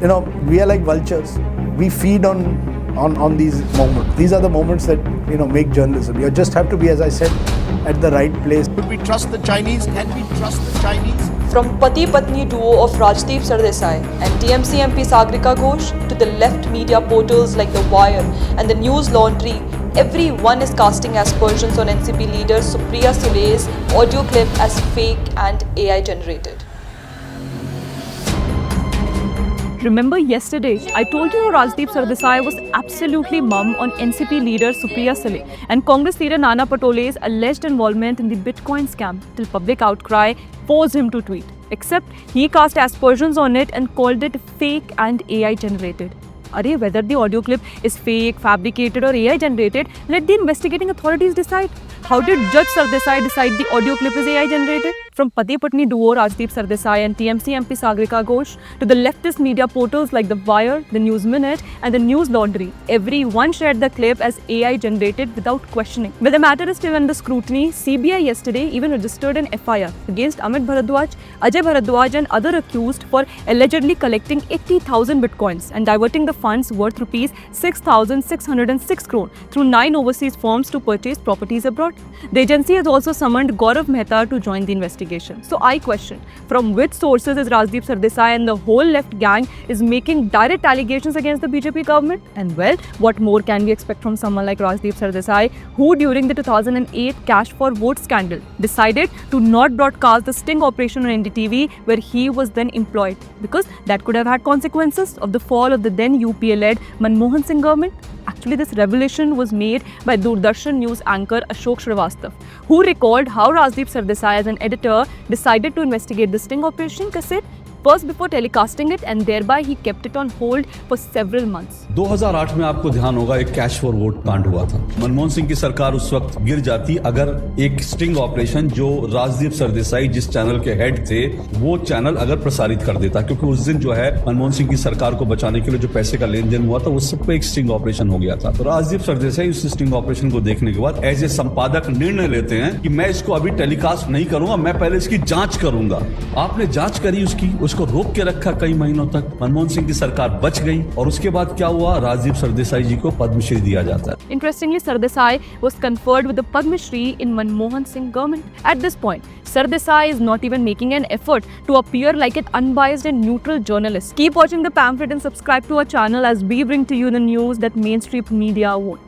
we are like vultures. We feed on these moments. These are the moments that make journalism. You just have to be, as I said, at the right place. Could we trust the Chinese? Can we trust the Chinese? From Pati-Patni duo of Rajdeep Sardesai and TMC MP Sagrika Ghosh to the left media portals like The Wire and the News Laundry, everyone is casting aspersions on NCP leader Supriya Sule's audio clip as fake and AI generated. Remember yesterday, I told you Rajdeep Sardesai was absolutely mum on NCP leader Supriya Sule and Congress leader Nana Patole's alleged involvement in the Bitcoin scam till public outcry forced him to tweet. Except he cast aspersions on it and called it fake and AI generated. Whether the audio clip is fake, fabricated or AI generated, let the investigating authorities decide. How did Judge Sardesai decide the audio clip is AI generated? From Pati-Patni duo Rajdeep Sardesai and TMC MP Sagrika Ghosh to the leftist media portals like The Wire, The News Minute and The News Laundry, everyone shared the clip as AI generated without questioning. But the matter is still under scrutiny. CBI yesterday even registered an FIR against Amit Bharadwaj, Ajay Bharadwaj and other accused for allegedly collecting 80,000 bitcoins and diverting the funds worth rupees 6,606 crore through 9 overseas firms to purchase properties abroad. The agency has also summoned Gaurav Mehta to join the investigation. So I question, from which sources is Rajdeep Sardesai and the whole left gang is making direct allegations against the BJP government? And well, what more can we expect from someone like Rajdeep Sardesai, who during the 2008 Cash for Vote scandal decided to not broadcast the sting operation on NDTV where he was then employed, because that could have had consequences of the fall of the then UPA-led Manmohan Singh government. Actually, this revelation was made by Doordarshan News anchor Ashok Srivastav, who recalled how Rajdeep Sardesai as an editor decided to investigate the sting operation cassette first before telecasting it and thereby he kept it on hold for several months. 2008 में आपको ध्यान होगा एक cash for vote कांड हुआ था। मनमोहन सिंह की सरकार उस वक्त गिर जाती अगर एक स्टिंग ऑपरेशन जो राजदीप सरदेसाई जिस चैनल के हेड थे वो चैनल अगर प्रसारित कर देता, क्योंकि उस दिन जो है मनमोहन सिंह की सरकार को बचाने के लिए जो पैसे का लेन देन हुआ था उस सब पे एक स्टिंग ऑपरेशन हो गया था। तो राजदीप सरदेसाई उस स्टिंग ऑपरेशन को देखने के बाद एज ए संपादक निर्णय लेते हैं कि मैं इसको अभी टेलीकास्ट नहीं करूंगा, मैं पहले इसकी जांच करूंगा। आपने जांच करी उसको रोक के रखा कई महीनों तक। मनमोहन सिंह की सरकार बच गई और उसके बाद क्या हुआ, राजदीप सरदेसाई जी को पद्मश्री दिया जाता है। Interestingly, Sardesai was conferred with the Padma Shri in Manmohan Singh government. At this point, Sardesai is not even making an effort to appear like an unbiased and neutral journalist. Keep watching the pamphlet and subscribe to our channel as we bring to you the news that mainstream media won't.